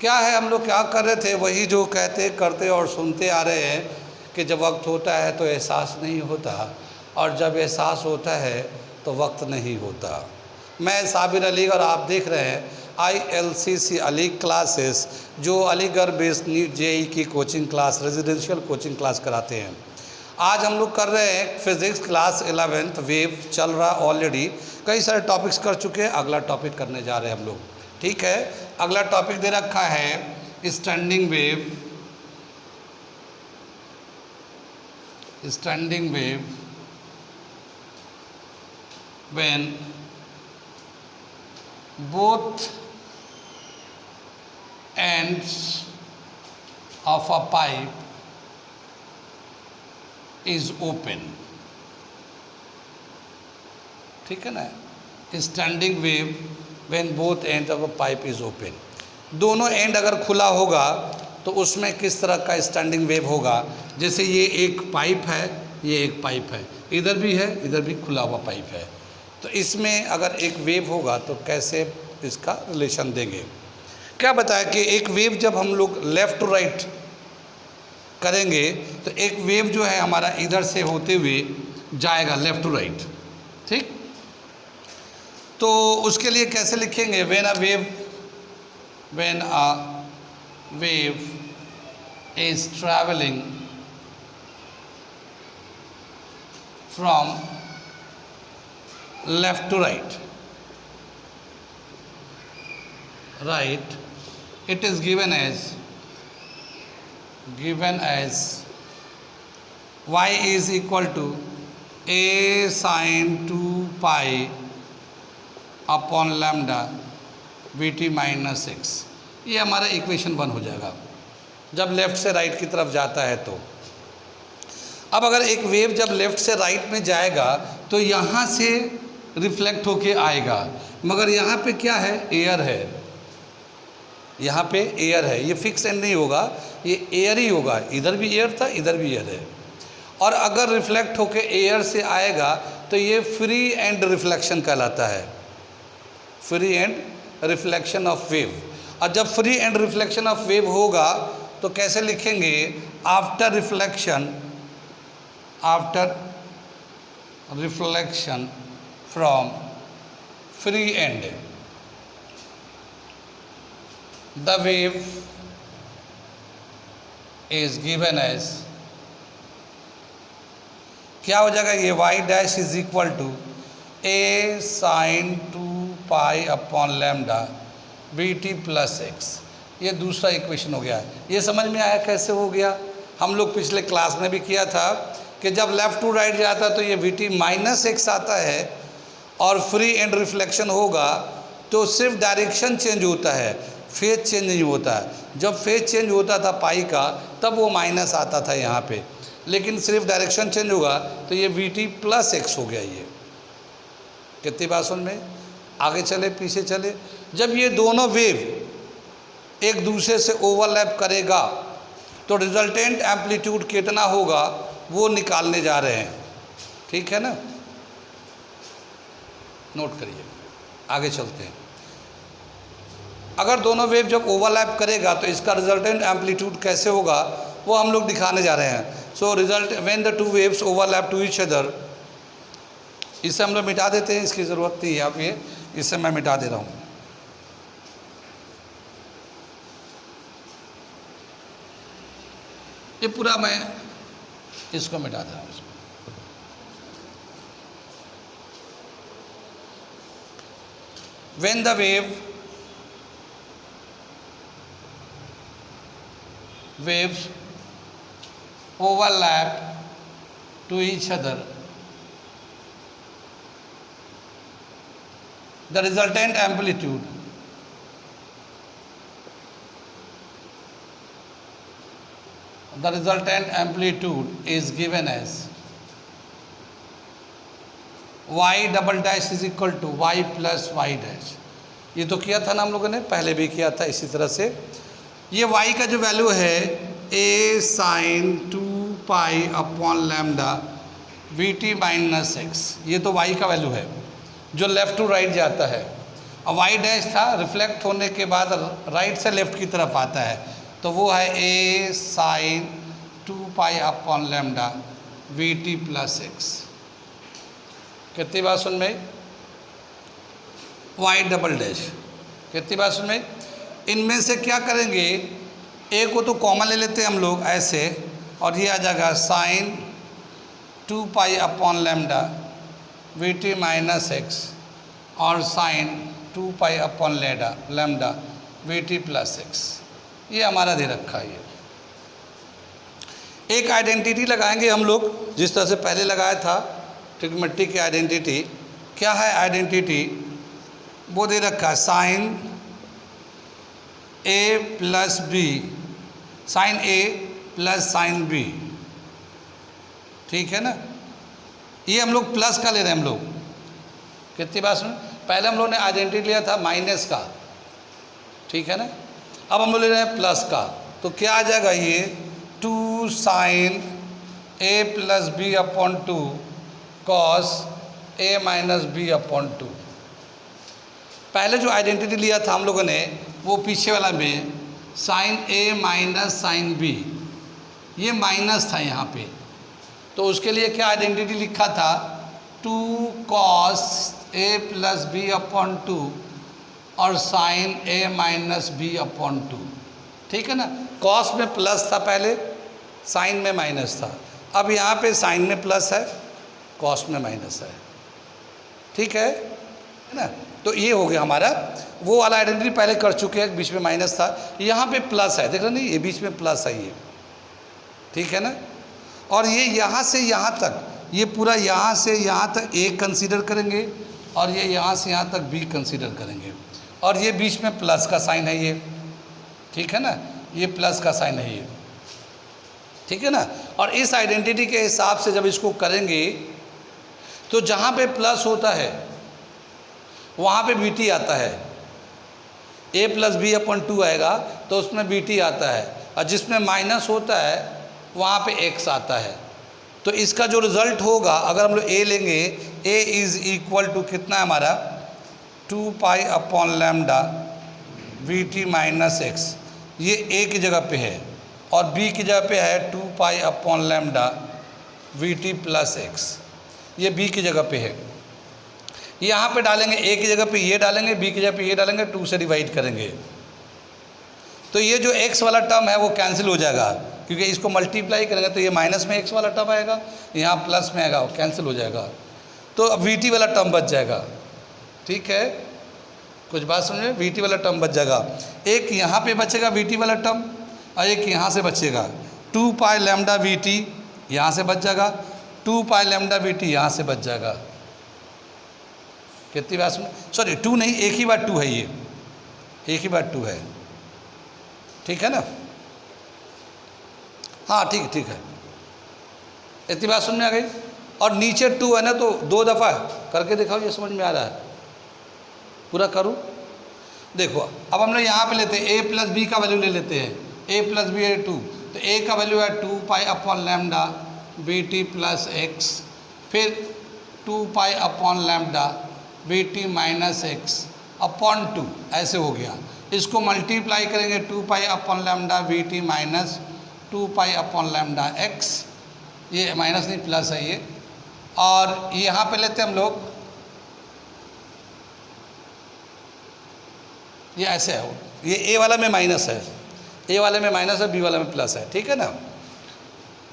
क्या है, हम लोग क्या कर रहे थे, वही जो कहते करते और सुनते आ रहे हैं कि जब वक्त होता है तो एहसास नहीं होता, और जब एहसास होता है तो वक्त नहीं होता। मैं साबिर अली और आप देख रहे हैं ILCC अली क्लासेस, जो अलीगढ़ बेस्ड नीट JEE की coaching class, residential coaching class कराते हैं। आज हम लोग कर रहे हैं फिज़िक्स क्लास 11th, वेव चल रहा ऑलरेडी, कई सारे टॉपिक्स कर चुके हैं, अगला टॉपिक करने जा रहे हैं हम लोग। ठीक है, अगला टॉपिक दे रखा है standing wave. Standing wave when both ends of a pipe is open। ठीक है ना, standing wave when both end of a pipe is open. दोनों एंड अगर खुला होगा तो उसमें किस तरह का स्टैंडिंग वेव होगा। जैसे ये एक पाइप है, ये एक पाइप है, इधर भी है, इधर भी खुला हुआ पाइप है, तो इसमें अगर एक वेव होगा तो कैसे इसका रिलेशन देंगे। क्या बताया कि एक वेव जब हम लोग लेफ़्ट टू राइट करेंगे तो एक वेव जो है हमारा इधर से होते हुए जाएगा लेफ़्ट टू राइट। ठीक, तो उसके लिए कैसे लिखेंगे, when a wave is travelling from left to right, it is given as y is equal to a sin 2 pi upon lambda VT minus 6। ये हमारा इक्वेशन 1 हो जाएगा जब लेफ़्ट से राइट की तरफ जाता है। तो अब अगर एक वेव जब लेफ़्ट से राइट में जाएगा तो यहाँ से रिफ्लेक्ट होके आएगा, मगर यहाँ पे क्या है, एयर है, यहाँ पे एयर है, ये फिक्स एंड नहीं होगा, ये एयर ही होगा। इधर भी एयर था, इधर भी एयर है, और अगर रिफ्लेक्ट होके एयर से आएगा तो ये फ्री एंड रिफ्लेक्शन कहलाता है, free and reflection of wave. और जब free and reflection of wave होगा तो कैसे लिखेंगे, after reflection from free and the wave is given as, क्या हो जाएगा, ये y dash is equal to a sin 2 pi upon lambda VT plus x। ये दूसरा इक्वेशन हो गया। ये समझ में आया कैसे हो गया, हम लोग पिछले क्लास में भी किया था कि जब लेफ़्ट टू राइट जाता तो ये VT माइनस x आता है, और फ्री एंड रिफ्लेक्शन होगा तो सिर्फ डायरेक्शन चेंज होता है, फेज चेंज नहीं होता है। जब फेज चेंज होता था पाई का तब वो माइनस आता था यहाँ पे, लेकिन सिर्फ डायरेक्शन चेंज होगा तो ये VT प्लस x हो गया। ये कितनी बात समझ में, आगे चले पीछे चले, जब ये दोनों वेव एक दूसरे से ओवरलैप करेगा तो रिजल्टेंट एम्पलीट्यूड कितना होगा वो निकालने जा रहे हैं। ठीक है ना, नोट करिए, आगे चलते हैं। अगर दोनों वेव जब ओवरलैप करेगा तो इसका रिजल्टेंट एम्पलीट्यूड कैसे होगा वो हम लोग दिखाने जा रहे हैं। So result when the two waves overlap to each other, इसे हम लोग मिटा देते हैं, इसकी ज़रूरत नहीं है, अब ये इसे मैं मिटा दे रहा हूँ। ये पूरा मैं इसको मिटा दे रहा हूँ। When the waves overlap to each other, the resultant amplitude is given as y double dash is equal to y plus y dash. ये तो किया था ना हम लोगों ने, पहले भी किया था इसी तरह से। ये y का जो वैल्यू है a sin 2 pi upon lambda VT minus x, ये तो y का वैल्यू है जो लेफ़्ट टू राइट जाता है। और वाई डैश था रिफ्लेक्ट होने के बाद राइट से लेफ्ट की तरफ आता है, तो वो है A sine 2 pi upon lambda we t plus x. कितनी बात सुन में? Y double dash. कितनी बात सुन में? इनमें से क्या करेंगे, ए को तो कॉमन ले लेते हैं हम लोग ऐसे, और ये आ जाएगा sine 2 pi upon lambda we t minus x और sine 2 pi upon lambda we t plus x. ये हमारा दे रखा है। ये एक आइडेंटिटी लगाएंगे हम लोग जिस तरह से पहले लगाया था ट्रिग्नोमेट्री की आइडेंटिटी। क्या है आइडेंटिटी? वो दे रखा है साइन ए प्लस बी, साइन ए प्लस साइन बी, ठीक है ना। ये हम लोग प्लस का ले रहे हैं हम लोग। कितनी बात सुन, पहले हम लोग ने आइडेंटिटी लिया था माइनस का, ठीक है ना। अब हम लोग ले रहे हैं प्लस का, तो क्या आ जाएगा ये 2 sign A plus B upon 2 cos A minus B upon 2। पहले जो आइडेंटिटी लिया था हम लोगों ने वो पीछे वाला में साइन ए माइनस साइन बी, ये माइनस था यहाँ पे, तो उसके लिए क्या आइडेंटिटी लिखा था 2 cos A plus B upon 2 और साइन ए माइनस बी अपॉन 2, ठीक है ना। कॉस में प्लस था पहले, साइन में माइनस था, अब यहाँ पे साइन में प्लस है, कॉस में माइनस है, ठीक है ना। तो ये हो गया हमारा, वो वाला आइडेंटिटी पहले कर चुके हैं, बीच में माइनस था, यहाँ पे प्लस है, देख रहे नहीं, ये बीच में प्लस है ये, ठीक है ना। और ये यहाँ से यहाँ तक, ये पूरा यहाँ से यहाँ तक ए कंसीडर करेंगे और ये यहाँ से यहाँ तक बी कंसीडर करेंगे, और ये बीच में प्लस का साइन है ये, ठीक है ना, ये प्लस का साइन है ये, ठीक है ना। और इस आइडेंटिटी के हिसाब से जब इसको करेंगे तो जहाँ पे प्लस होता है वहाँ पे बी टी आता है, ए प्लस बी अपॉन 2 आएगा तो उसमें बी टी आता है, और जिसमें माइनस होता है वहाँ पे एक्स आता है। तो इसका जो रिज़ल्ट होगा, अगर हम लोग ए लेंगे, ए इज़ इक्वल टू कितना है हमारा 2 pi upon lambda we t minus x, ये ए की जगह पे है, और बी की जगह पे है 2 pi upon lambda we t plus x, ये बी की जगह पे है। यहाँ पे डालेंगे, ए की जगह पे ये डालेंगे, बी की जगह पे ये डालेंगे, 2 से डिवाइड करेंगे, तो ये जो x वाला टर्म है वो कैंसिल हो जाएगा, क्योंकि इसको मल्टीप्लाई करेंगे तो ये माइनस में x वाला टर्म आएगा, यहाँ प्लस में आएगा, वो कैंसिल हो जाएगा, तो अब वी टी वाला टर्म बच जाएगा, ठीक है। कुछ बात समझे, वी टी वाला टर्म बच जाएगा, एक यहाँ पे बचेगा वी टी वाला टर्म, और एक यहाँ से बचेगा 2 पाई लैम्डा वी टी यहाँ से बच जाएगा, 2 पाई लैम्डा वी टी यहाँ से बच जाएगा। कितनी बात सुन, सॉरी 2 नहीं, एक ही बार 2 है, ये एक ही बार 2 है, ठीक है ना। हाँ ठीक ठीक है, इतनी बात सुन में आ गई। और नीचे 2 है ना, तो 2 दफ़ा करके दिखाओ, ये समझ में आ रहा है, पूरा करूँ। देखो अब हम लोग यहाँ पे लेते हैं a प्लस बी का वैल्यू ले लेते हैं, a प्लस बी है 2, तो a का वैल्यू है 2 pi upon lambda B T plus X, फिर 2 pi upon lambda B T minus X upon 2, ऐसे हो गया। इसको मल्टीप्लाई करेंगे 2 pi upon lambda B T minus 2 pi upon lambda X, ये माइनस नहीं प्लस है ये, और यहाँ पे लेते हैं हम लोग, ये ऐसे है, ये ए वाला में माइनस है, ए वाले में माइनस है, बी वाले में प्लस है, ठीक है ना।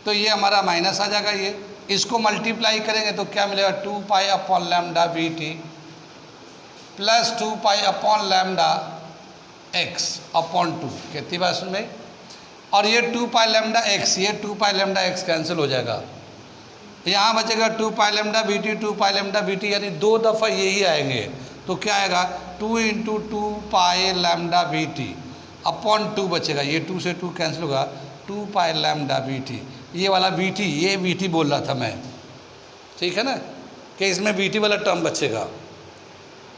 तो ये हमारा माइनस आ जाएगा, ये इसको मल्टीप्लाई करेंगे तो क्या मिलेगा 2 pi upon lambda B T plus 2 pi upon lambda X upon 2, कितनी बात सुन में। और ये 2 पाई लैम्डा एक्स, ये 2 पाई लैम्डा एक्स कैंसिल हो जाएगा, यहाँ बचेगा 2 pi lambda B T, 2 pi lambda B T, यानी 2 दफ़ा यही आएंगे, तो क्या आएगा 2 into 2 pi lambda B T upon 2 बचेगा, ये 2 से 2 कैंसिल होगा, 2 पाई लैम्डा बी टी, ये वाला बी टी, ये बी टी बोल रहा था मैं, ठीक है ना, कि इसमें बी टी वाला टर्म बचेगा।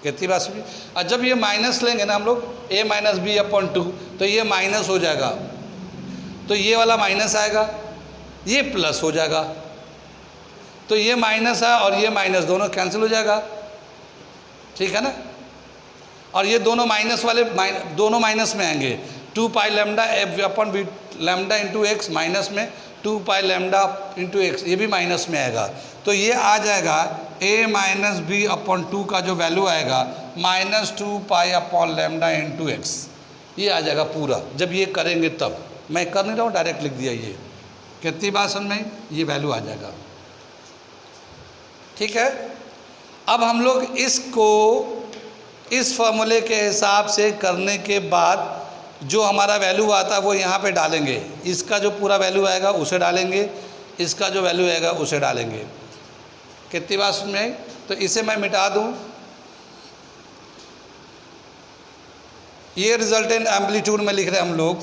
कितनी बात सुनिए। और जब ये माइनस लेंगे ना हम लोग, a माइनस बी अपॉन 2, तो ये माइनस हो जाएगा, तो ये वाला माइनस आएगा, ये प्लस हो जाएगा, तो ये माइनस है और ये माइनस दोनों कैंसिल हो जाएगा, ठीक है ना। और ये दोनों माइनस वाले दोनों माइनस में आएंगे। 2 pi lambda upon v lambda into x minus में 2 पाई लैम्डा इंटू एक्स, ये भी माइनस में आएगा। तो ये आ जाएगा a माइनस बी अपॉन 2 का जो वैल्यू आएगा -2 pi upon lambda into X, ये आ जाएगा पूरा। जब ये करेंगे तब, मैं कर नहीं रहा हूँ, डायरेक्ट लिख दिया। ये कितनी बात समझ में, ये वैल्यू आ जाएगा। ठीक है, अब हम लोग इसको इस फॉर्मूले के हिसाब से करने के बाद जो हमारा वैल्यू आता है वो यहाँ पे डालेंगे। इसका जो पूरा वैल्यू आएगा उसे डालेंगे, इसका जो वैल्यू आएगा उसे डालेंगे। कितनी बात समझ में आई? तो इसे मैं मिटा दूँ। ये रिजल्टेंट एम्पलीट्यूड में लिख रहे हैं हम लोग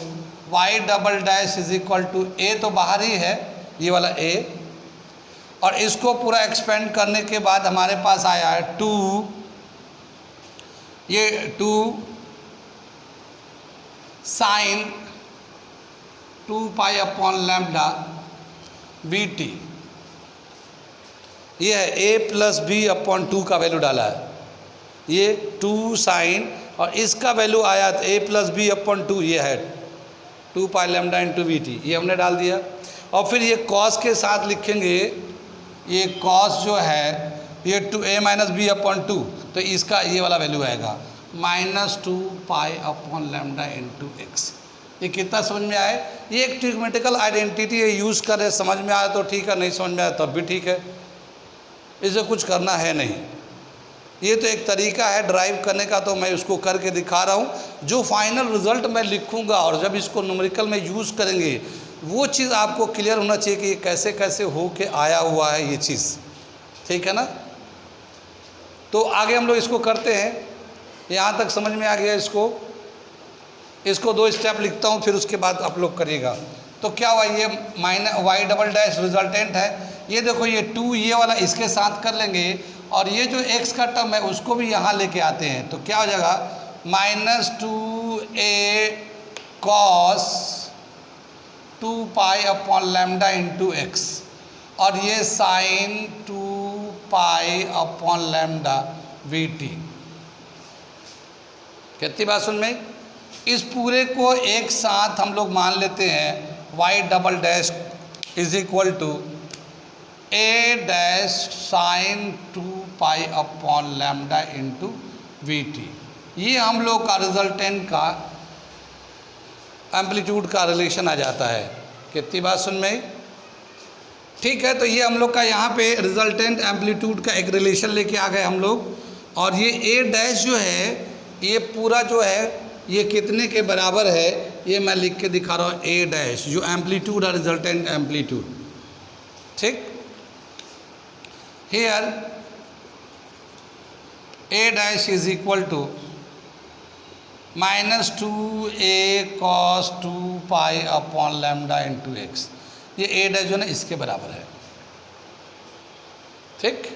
y double dash is equal to a, तो बाहर ही है ये वाला a, और इसको पूरा एक्सपेंड करने के बाद हमारे पास आया है 2, ये 2 sine 2 pi upon lambda we T, ये है a प्लस बी अपॉन 2 का वैल्यू डाला है, ये 2 साइन, और इसका वैल्यू आया a प्लस बी अपॉन 2, ये है 2 pi lambda into V T, ये हमने डाल दिया। और फिर ये कॉस के साथ लिखेंगे, ये कॉस जो है ये 2a माइनस बी अपॉन 2, तो इसका ये वाला वैल्यू आएगा -2 pi upon lambda into X. ये कितना समझ में आए? ये एक ट्रिग्मेटिकल आइडेंटिटी है, यूज़ कर रहे, समझ में आया तो ठीक है, नहीं समझ में आया तब भी ठीक है, इसे कुछ करना है नहीं। ये तो एक तरीका है ड्राइव करने का, तो मैं उसको करके दिखा रहा हूँ। जो फाइनल रिजल्ट मैं लिखूँगा और जब इसको न्यूमेरिकल में यूज़ करेंगे वो चीज़ आपको क्लियर होना चाहिए कि ये कैसे कैसे हो के आया हुआ है ये चीज़। ठीक है ना? तो आगे हम लोग इसको करते हैं। यहाँ तक समझ में आ गया? इसको 2 स्टेप लिखता हूँ, फिर उसके बाद आप लोग करिएगा। तो क्या हुआ, ये y डबल डैश रिजल्टेंट है। ये देखो, ये 2 ये वाला इसके साथ कर लेंगे, और ये जो x का टर्म है उसको भी यहाँ लेके आते हैं। तो क्या हो जाएगा -2a cos 2 pi upon lambda into X, और ये sine 2 pi upon lambda we T. कितनी बात सुन में? इस पूरे को एक साथ हम लोग मान लेते हैं y double dash is equal to a dash sine 2 pi upon lambda into V T. ये हम लोग का रिजल्टेंट का एम्पलीट्यूड का रिलेशन आ जाता है। कितनी बात सुन में? ठीक है, तो ये हम लोग का यहाँ पे रिजल्टेंट एम्पलीट्यूड का एक रिलेशन लेके आ गए हम लोग। और ये a डैश जो है, ये पूरा जो है ये कितने के बराबर है, ये मैं लिख के दिखा रहा हूँ। a डैश जो एम्पलीट्यूड और रिजल्टेंट एम्पलीट्यूड, ठीक, here a dash is equal to -2a cos 2 pi upon lambda into X. ये a डैश जो है ना इसके बराबर है। ठीक,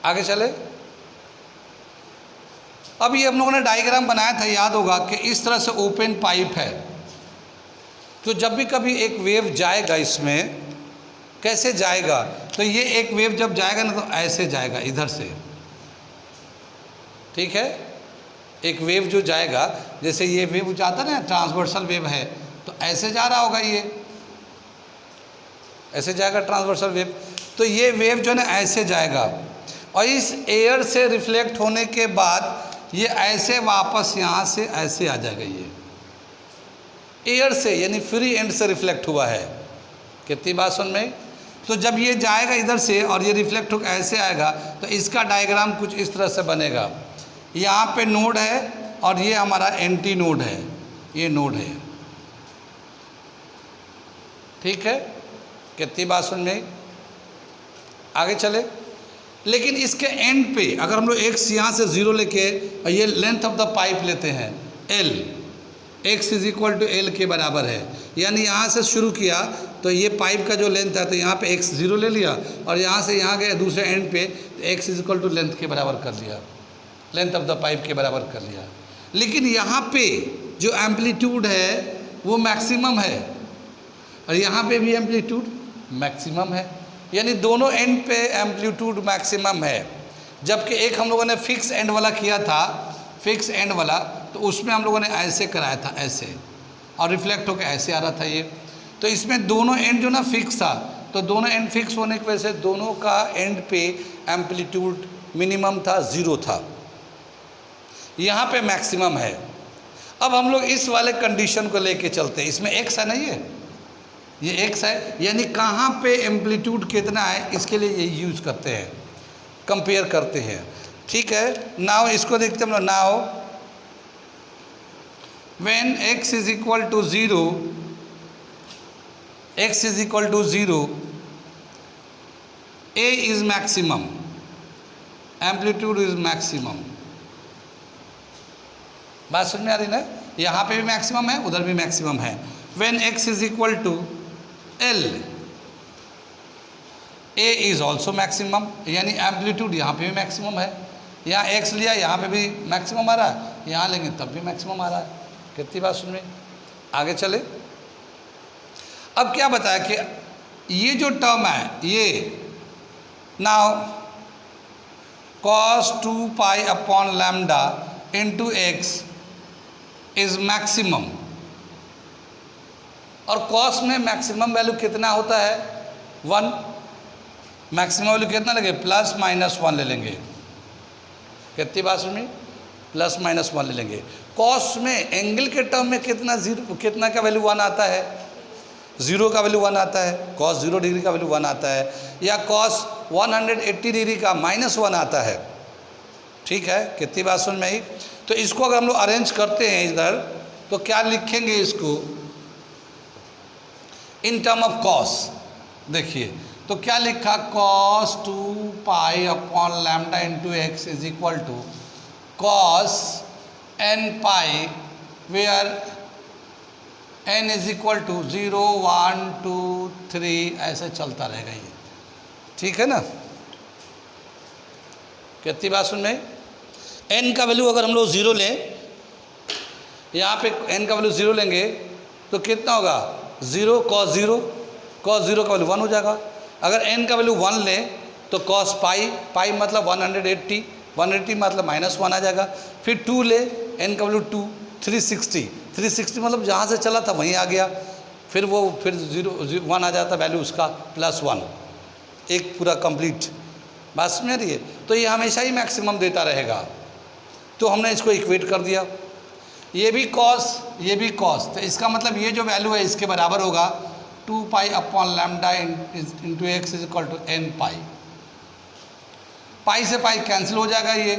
आगे चले। अब ये हम लोगों ने डायग्राम बनाया था, याद होगा कि इस तरह से ओपन पाइप है, तो जब भी कभी एक वेव जाएगा इसमें, कैसे जाएगा, तो ये एक वेव जब जाएगा ना तो ऐसे जाएगा इधर से। ठीक है, एक वेव जो जाएगा, जैसे ये वेव जाता है ना, ट्रांसवर्सल वेव है, तो ऐसे जा रहा होगा, ये ऐसे जाएगा ट्रांसवर्सल वेव। तो ये वेव जो है ना ऐसे जाएगा, और इस एयर से रिफ्लेक्ट होने के बाद ये ऐसे वापस यहाँ से ऐसे आ जाएगा। ये एयर से यानी फ्री एंड से रिफ्लेक्ट हुआ है। कितनी बात सुन में? तो जब ये जाएगा इधर से और ये रिफ्लेक्ट होकर ऐसे आएगा, तो इसका डायग्राम कुछ इस तरह से बनेगा। यहाँ पे नोड है और ये हमारा एंटी नोड है, ये नोड है। ठीक है, कितनी बात सुन में? आगे चले। लेकिन इसके एंड पे अगर हम लोग x यहाँ से 0 लेके और ये लेंथ ऑफ द पाइप लेते हैं l, x is equal to l के बराबर है, यानी यहाँ से शुरू किया तो ये पाइप का जो लेंथ है, तो यहाँ पे x 0 ले लिया, और यहाँ से यहाँ गए दूसरे एंड पे, तो x is equal to length के बराबर कर लिया, लेंथ ऑफ द पाइप के बराबर कर लिया। लेकिन यहाँ पे जो एम्पलीट्यूड है वो मैक्सिमम है, और यहाँ पे भी एम्पलीट्यूड मैक्सिमम है, यानी दोनों एंड पे एम्पलीट्यूड मैक्सिमम है। जबकि एक हम लोगों ने फिक्स एंड वाला किया था, फिक्स एंड वाला, तो उसमें हम लोगों ने ऐसे कराया था, ऐसे, और रिफ्लेक्ट होकर ऐसे आ रहा था ये। तो इसमें दोनों एंड जो ना फिक्स था, तो दोनों एंड फिक्स होने की वजह से दोनों का एंड पे एम्पलीट्यूड मिनिमम था, 0 था। यहाँ पे मैक्सिमम है। अब हम लोग इस वाले कंडीशन को लेके चलते हैं। इसमें एक्स है ना, ये एक्स है, यानी कहाँ पे एम्पलीट्यूड कितना है, इसके लिए ये यूज करते हैं, कंपेयर करते हैं। ठीक है, नाउ इसको देखते हैं हम लोग। Now when x is equal to 0, x is equal to 0, a is maximum, amplitude is maximum. बात समझ में आ रही ना? यहाँ पे भी मैक्सिमम है, उधर भी मैक्सिमम है। When x is equal to l, a is also maximum, यानी एम्पलीट्यूड यहाँ पे भी मैक्सिमम है। यहाँ x लिया, यहाँ पे भी मैक्सिमम आ रहा है, यहाँ लेंगे तब भी मैक्सिमम आ रहा है। कितनी बात सुन में? आगे चले। अब क्या बताया कि ये जो टर्म है ये, now cos 2 pi upon lambda into X is maximum, और कॉस में मैक्सिमम वैल्यू कितना होता है? 1। मैक्सिमम वैल्यू कितना लगे? प्लस माइनस 1 ले लेंगे। कितनी बात सुनी? प्लस माइनस 1 ले लेंगे। कॉस में एंगल के टर्म में कितना, 0, कितना का वैल्यू 1 आता है? 0 का वैल्यू 1 आता है। कॉस 0 डिग्री का वैल्यू 1 आता है, या कॉस 180 डिग्री का -1 आता है। ठीक है, कितनी बात सुन में आई? तो इसको अगर हम लोग अरेंज करते हैं इधर, तो क्या लिखेंगे इसको इन टर्म ऑफ कॉस? देखिए, तो क्या लिखा? cos 2 pi upon lambda into X is equal to cos n pi, where n is equal to 0, 1, 2, 3, ऐसे चलता रहेगा ये। ठीक है ना? कितनी बात सुन में? n का वैल्यू अगर हम लोग 0 लें, यहाँ पे n का वैल्यू 0 लेंगे तो कितना होगा? 0 cos 0, cos 0 का वैल्यू 1 हो जाएगा। अगर n का वैल्यू 1 लें तो cos पाई, पाई मतलब 180, 180 मतलब -1 आ जाएगा। फिर 2 ले, n का वैल्यू 2, 360, 360 मतलब जहाँ से चला था वहीं आ गया। फिर वो 0, 1 आ जाता वैल्यू उसका, +1, एक पूरा कंप्लीट। बात समझ रही है? तो ये हमेशा ही मैक्सिमम देता रहेगा। तो हमने इसको इक्वेट कर दिया, ये भी कॉस, ये भी कॉस, तो इसका मतलब ये जो वैल्यू है इसके बराबर होगा 2 pi upon lambda into X is equal to n pi. Pi से पाई कैंसिल हो जाएगा ये।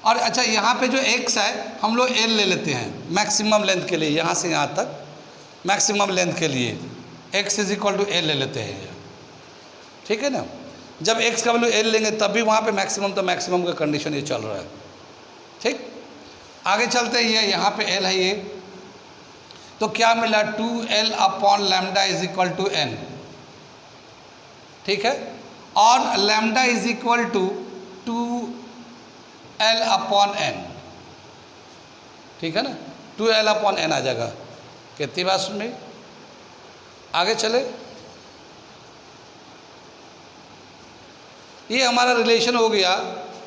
और अच्छा, यहाँ पे जो x है हम लोग l ले लेते हैं मैक्सिमम लेंथ के लिए, यहाँ से यहाँ तक मैक्सिमम लेंथ के लिए x is equal to l ले लेते हैं। ठीक है ना? जब x का वैल्यू l लेंगे तब भी वहाँ पे मैक्सिमम, तो मैक्सिमम का कंडीशन ये चल रहा है। ठीक, आगे चलते हैं। ये यहाँ पे l है ये, तो क्या मिला? 2l upon lambda is equal to n। ठीक है, और lambda is equal to 2l upon n। ठीक है ना? 2l अपॉन n आ जाएगा। कितनी बात सुन रही? आगे चले। ये हमारा रिलेशन हो गया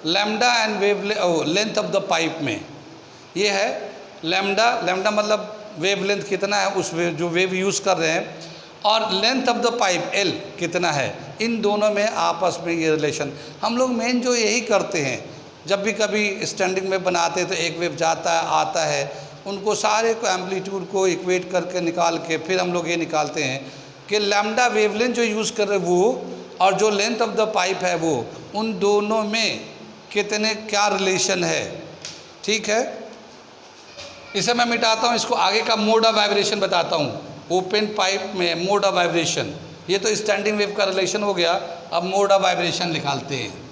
lambda and wave length of the pipe में। ये है लैम्डा, लैम्डा मतलब वेव लेंथ कितना है उस जो वेव यूज़ कर रहे हैं, और length of the pipe L कितना है। इन दोनों में आपस में ये रिलेशन हम लोग मेन जो यही करते हैं, जब भी कभी स्टैंडिंग में बनाते हैं तो एक वेव जाता है आता है, उनको सारे को एम्पलीट्यूड को इक्वेट करके निकाल के फिर हम लोग ये निकालते हैं कि लैम्डा वेवलेंथ जो यूज़ कर रहे हैं वो, और जो लेंथ ऑफ द पाइप है वो, उन दोनों में कितने क्या रिलेशन है। ठीक है, इसे मैं मिटाता हूँ, इसको आगे का मोड ऑफ वाइब्रेशन बताता हूँ। ओपन पाइप में मोड ऑफ वाइब्रेशन, ये तो स्टैंडिंग वेव का रिलेशन हो गया। अब मोड ऑफ वाइब्रेशन निकालते हैं।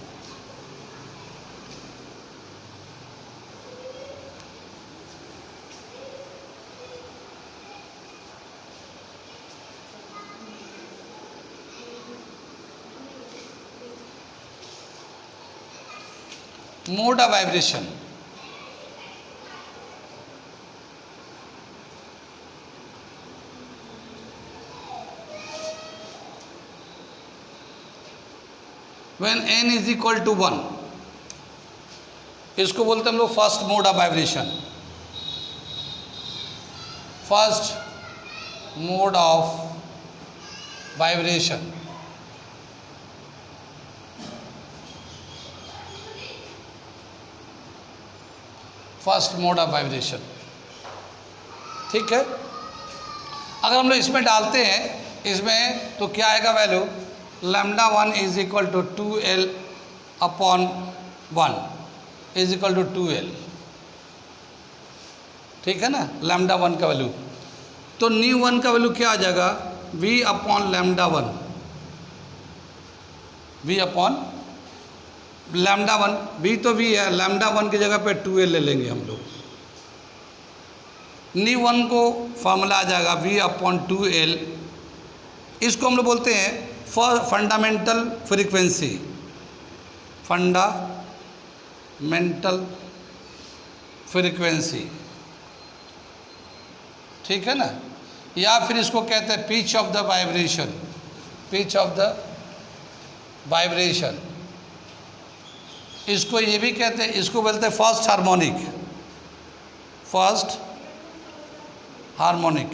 Mode of vibration, when n is equal to 1, इसको बोलते हैं हम लोग first mode of vibration. First mode of vibration. First mode of vibration, ठीक है। अगर हम लोग इसमें डालते हैं इसमें तो क्या आएगा value, lambda 1 is equal to 2L upon 1 is equal to 2L, ठीक है ना, लैम्डा 1 का वैल्यू। तो न्यू 1 का वैल्यू क्या आ जाएगा, V upon lambda 1, V upon lambda 1, V तो V है, लैम्डा 1 की जगह पे 2L ले लेंगे हम लोग। न्यू 1 को फॉर्मूला आ जाएगा V अपॉन 2L, इसको हम लोग बोलते हैं फंडामेंटल फ्रीक्वेंसी, फंडामेंटल फ्रीक्वेंसी, ठीक है ना, या फिर इसको कहते हैं pitch of the vibration, pitch of the vibration, इसको ये भी कहते हैं, इसको बोलते हैं first harmonic, first harmonic,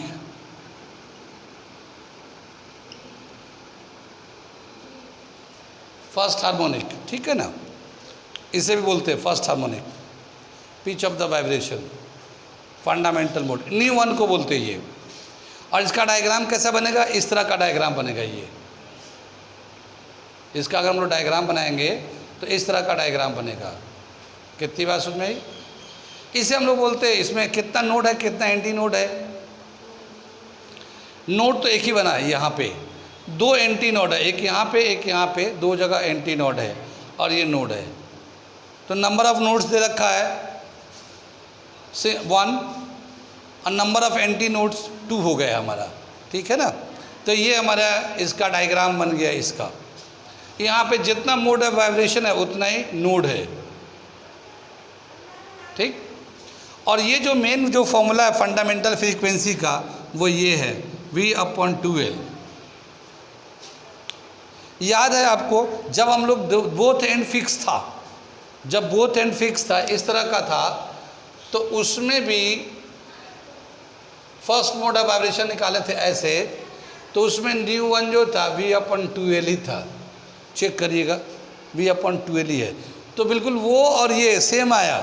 first harmonic, ठीक है ना, इसे भी बोलते हैं first harmonic, pitch of the vibration, fundamental mode, new 1 को बोलते हैं ये। और इसका डायग्राम कैसा बनेगा, इस तरह का डायग्राम बनेगा ये, इसका अगर हम लोग डायग्राम बनाएंगे तो इस तरह का डायग्राम बनेगा। कितनी बात समझ में आई? इसे हम लोग बोलते हैं, इसमें कितना नोड है, कितना एंटी नोड है। नोड तो एक ही बना है, यहाँ पे 2 एंटी नोड है, एक यहाँ पे एक यहाँ पे, 2 जगह एंटी नोड है और ये नोड है। तो नंबर ऑफ नोड्स दे रखा है 1 और नंबर ऑफ एंटी नोड्स 2 हो गया हमारा, ठीक है ना। तो ये हमारा इसका डायग्राम बन गया इसका। यहाँ पे जितना मोड ऑफ वाइब्रेशन है उतना ही नोड है, ठीक। और ये जो मेन जो फॉर्मूला है फंडामेंटल फ्रीक्वेंसी का वो ये है V अपॉन 2L। याद है आपको, जब हम लोग बोथ एंड फिक्स था, जब बोथ एंड फिक्स था इस तरह का था, तो उसमें भी फर्स्ट मोड ऑफ वाइब्रेशन निकाले थे ऐसे, तो उसमें न्यू 1 जो था V अपॉन 2L ही था। चेक करिएगा, V अपॉन 2L ही है। तो बिल्कुल वो और ये सेम आया,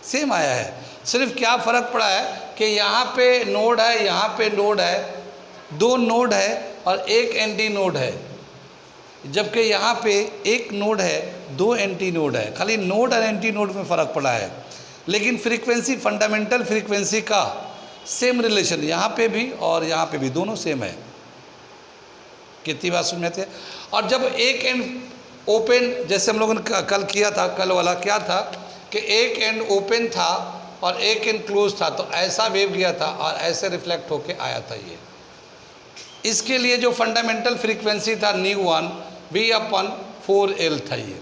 सेम आया है। सिर्फ क्या फ़र्क पड़ा है कि यहाँ पे नोड है, यहाँ पे नोड है, 2 नोड है और एक एंटी नोड है, जबकि यहाँ पे एक नोड है, 2 एंटी नोड है। खाली नोड और एंटी नोड में फ़र्क पड़ा है, लेकिन फ्रीक्वेंसी फंडामेंटल फ्रीक्वेंसी का सेम रिलेशन यहाँ पे भी और यहाँ पे भी, दोनों सेम है। कितनी बात समझ में आती है? और जब एक एंड ओपन, जैसे हम लोगों ने कल किया था, कल वाला क्या था कि एक एंड ओपन था और एक एंड क्लोज था, तो ऐसा वेव गया था और ऐसे रिफ्लेक्ट होके आया था ये। इसके लिए जो फंडामेंटल फ्रीक्वेंसी था न्यू 1 V अपॉन 4L था ये।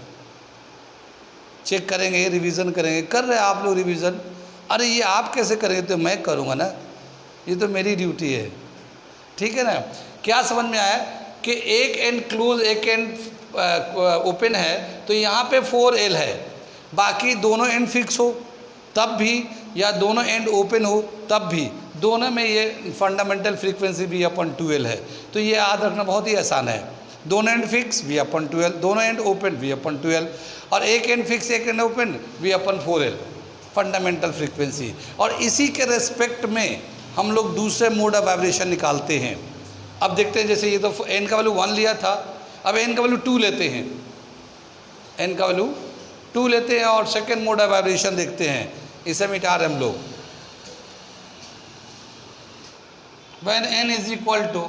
चेक करेंगे, रिवीजन करेंगे, कर रहे हैं आप लोग रिवीजन। अरे ये आप कैसे करेंगे, तो मैं करूँगा ना, ये तो मेरी ड्यूटी है, ठीक है ना। क्या समझ में आया कि एक एंड क्लोज एक एंड ओपन है, तो यहाँ पे 4L है, बाकी दोनों एंड फिक्स हो तब भी या दोनों एंड ओपन हो तब भी, दोनों में ये fundamental frequency V upon 2L है। तो ये याद रखना बहुत ही आसान है, दोनों and fix V upon 2L, दोनों and open V upon 2L, और एक एंड फिक्स एक and open V upon 4L fundamental frequency. और इसी के रेस्पेक्ट में हम लोग दूसरे मोड ऑफ वाइब्रेशन निकालते हैं। अब देखते हैं, जैसे ये तो n का वैल्यू 1 लिया था, अब n का वैल्यू 2 लेते हैं, n का वैल्यू 2 लेते हैं और सेकेंड मोड ऑफ वाइब्रेशन देखते हैं। इसे मिटा रहे हम लोग। When n is equal to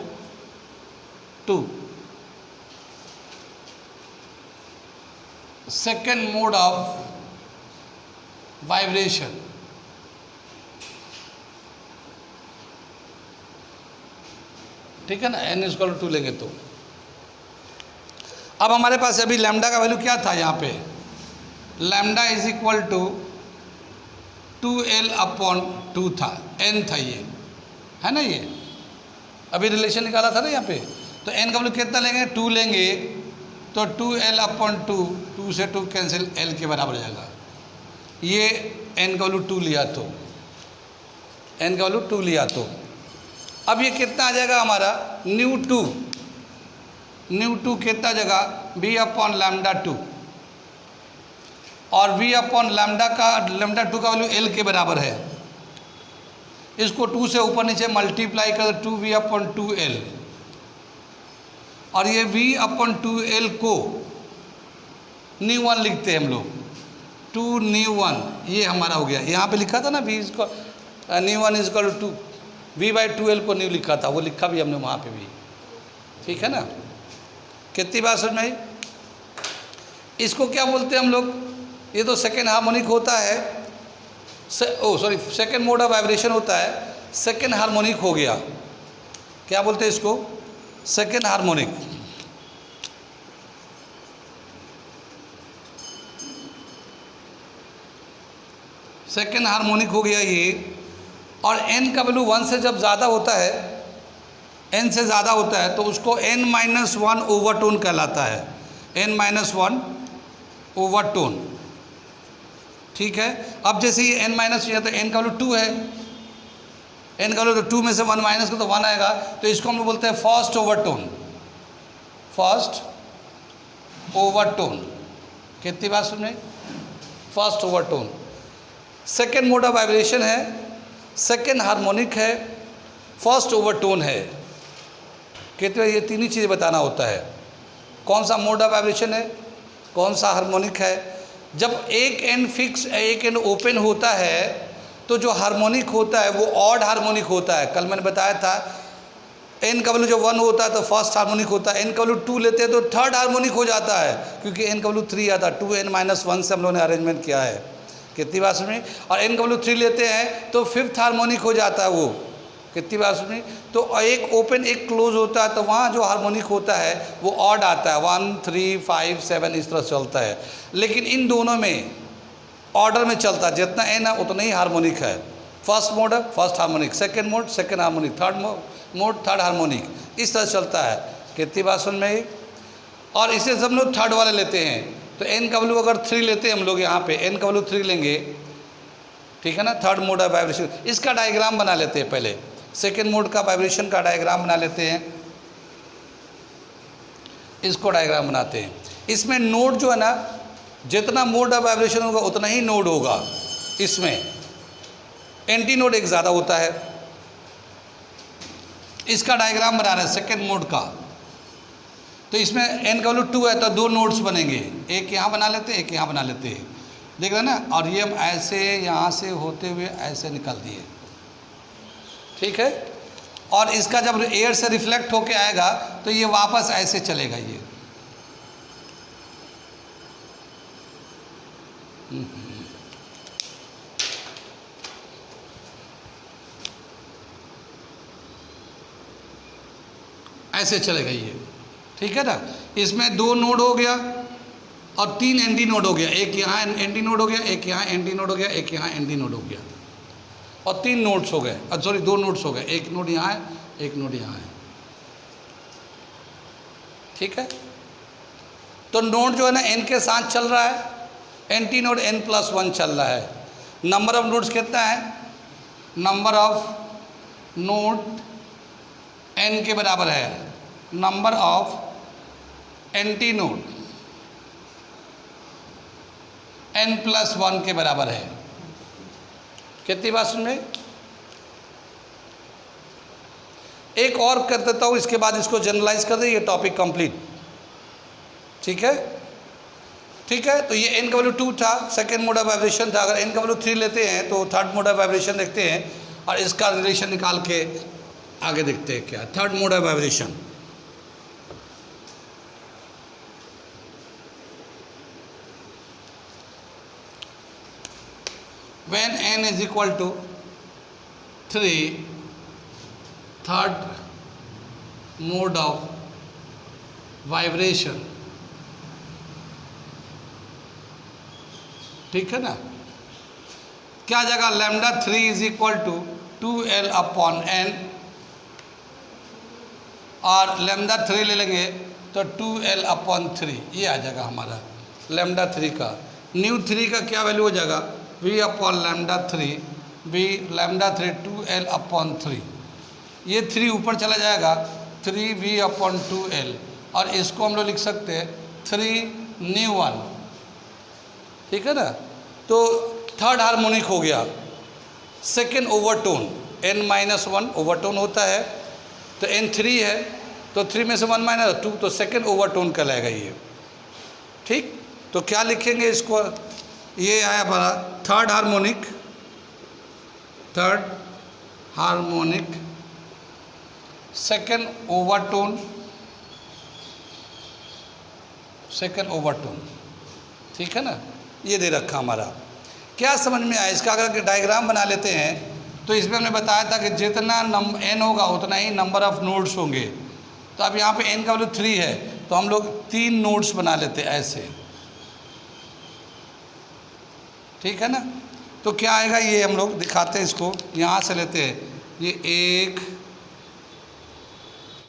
2, second mode of vibration, ठीक है ना, n इज इक्वल टू 2 लेंगे तो अब हमारे पास अभी लैम्डा का वैल्यू क्या था, यहाँ पे lambda is equal to 2L upon 2 था, n था ये, है ना। ये अभी रिलेशन निकाला था ना यहाँ पे। तो n का वैल्यू कितना लेंगे, 2 लेंगे तो 2l अपॉन 2, 2 से 2 कैंसिल, l के बराबर हो जाएगा। ये n का वैल्यू 2 लिया तो, n का वैल्यू 2 लिया तो अब ये कितना आ जाएगा हमारा न्यू 2 कितना जगह v अपॉन लैम्डा 2, और v अपॉन लैम्डा 2 का वैल्यू l के बराबर है। इसको 2 से ऊपर नीचे मल्टीप्लाई कर 2v अपॉन 2l, और ये v अपॉन 2l को न्यू 1 लिखते हैं हम लोग, 2 न्यू 1, ये हमारा हो गया। यहाँ पे लिखा था ना v इसको nu 1 is equal to v by 2l को न्यू लिखा था, वो लिखा भी हमने वहाँ पे भी, ठीक है ना। कितनी बात समझ में आई? इसको क्या बोलते हैं हम लोग? ये तो सेकेंड हार्मोनिक होता है, सेकेंड मोड ऑफ वाइब्रेशन होता है, सेकेंड हार्मोनिक हो गया। क्या बोलते हैं इसको? Second harmonic. सेकेंड हार्मोनिक हो गया ये। और n का वैल्यू 1 से जब ज़्यादा होता है, n से ज़्यादा होता है तो उसको n-1 ओवरटोन कहलाता है, n-1 ओवरटोन, ठीक है। अब जैसे ये n- या तो n का वैल्यू 2 है, n का वैल्यू तो 2 में से 1 माइनस को तो 1 आएगा, तो इसको हम लोग बोलते हैं फर्स्ट ओवरटोन, फर्स्ट ओवरटोन। कितनी बात सुन रहे? First overtone. Second mode of vibration है, सेकेंड हार्मोनिक है, फर्स्ट ओवरटोन है। कहते हैं ये तीन ही चीज़ें बताना होता है, कौन सा मोड ऑफ वाइब्रेशन है, कौन सा हार्मोनिक है। जब एक एंड फिक्स, एक एंड ओपन होता है तो जो हार्मोनिक होता है वो ऑड हार्मोनिक होता है। कल मैंने बताया था एन का वैल्यू जब 1 होता है तो फर्स्ट हार्मोनिक होता है, एन का वैल्यू 2 लेते हैं तो थर्ड हार्मोनिक हो जाता है, क्योंकि एन का वैल्यू 3 आता है, 2n-1 से हम लोगों ने अरेंजमेंट किया है। कितनी बात सुनी? और एन का वैल्यू 3 लेते हैं तो फिफ्थ हार्मोनिक हो जाता है वो। कितनी बात सुनी? तो एक ओपन एक क्लोज होता है तो वहाँ जो हार्मोनिक होता है वो ऑड आता है, 1 3 5 7 इस तरह चलता है। लेकिन इन दोनों में ऑर्डर में चलता है, जितना एन है उतना ही हार्मोनिक है। फर्स्ट मोड है first harmonic, second mode second harmonic, third mode third harmonic, इस तरह चलता है। कितनी बात सुन में? और इसे सब लोग थर्ड वाले लेते हैं, तो एन का वैल्यू अगर 3 लेते हैं हम लोग, यहाँ पे एन का वैल्यू 3 लेंगे, ठीक है ना, थर्ड मोड ऑफ वाइब्रेशन। इसका डायग्राम बना लेते हैं पहले, सेकेंड मोड का वाइब्रेशन का डायग्राम बना लेते हैं। इसको डायग्राम बनाते हैं। इसमें नोड जो है ना, जितना मोड ऑफ वाइब्रेशन होगा उतना ही नोड होगा। इसमें एंटी नोड एक ज़्यादा होता है। इसका डायग्राम बना रहे हैं सेकेंड मोड का, तो इसमें एन का वैल्यू 2 है तो 2 नोड्स बनेंगे, एक यहाँ बना लेते हैं एक यहाँ बना लेते हैं, देख रहे हैं ना। और ये हम ऐसे यहाँ से होते हुए ऐसे निकल दिए, ठीक है। और इसका जब एयर से रिफ्लेक्ट होके आएगा तो ये वापस ऐसे चलेगा, ये ऐसे चलेगा ये, ठीक है ना। इसमें 2 नोड हो गया और 3 एंटी नोड हो गया, एक यहाँ एंटी नोड हो गया, एक यहाँ एंटी नोड हो गया, एक यहाँ एंटी नोड हो गया, और 3 नोड्स हो गए, सॉरी 2 नोड्स हो गए, एक नोड यहाँ है एक नोड यहाँ है, ठीक है। तो नोड जो है ना एन के साथ चल रहा है, एंटी नोड n+1 चल रहा है। नंबर ऑफ नोड्स कितना है? नंबर ऑफ नोड n के बराबर है number of anti node n+1 के बराबर है। कितनी बात सुन में? एक और कर देता हूँ, इसके बाद इसको जनरलाइज कर दे, ये टॉपिक कंप्लीट, ठीक है। ठीक है, तो ये n का वैल्यू 2 था, सेकेंड मोड ऑफ वाइब्रेशन था। अगर n का वैल्यू 3 लेते हैं तो थर्ड मोड ऑफ वाइब्रेशन देखते हैं, और इसका रिलेशन निकाल के आगे देखते हैं क्या। Third mode of vibration, when n is equal to 3, third mode of vibration, ठीक है ना। क्या जगह lambda 3 is equal to 2l upon n, और लैम्डा 3 ले लेंगे तो 2l/3 ये आ जाएगा हमारा लैम्डा 3 का। न्यू 3 का क्या वैल्यू हो जाएगा, v/λ3 v लैम्डा 3 2l/3। ये 3 ऊपर चला जाएगा 3v/2l, और इसको हम लोग लिख सकते हैं 3 न्यू 1, ठीक है ना। तो थर्ड हार्मोनिक हो गया। सेकेंड ओवरटोन n-1 ओवरटोन होता है, तो n3 है, तो 3 में से 1 - 2, तो सेकेंड ओवरटोन कहलाएगा ये, ठीक। तो क्या लिखेंगे इसको, ये आया हमारा थर्ड हार्मोनिक सेकेंड ओवरटोन, ठीक है ना। ये दे रखा हमारा। क्या समझ में आया इसका, अगर डायग्राम बना लेते हैं तो इसमें हमने बताया था कि जितना n होगा उतना ही नंबर ऑफ नोड्स होंगे। तो अब यहाँ पे n का वैल्यू 3 है, तो हम लोग 3 नोड्स बना लेते हैं ऐसे, ठीक है ना। तो क्या आएगा, ये हम लोग दिखाते हैं, इसको यहाँ से लेते हैं, ये 1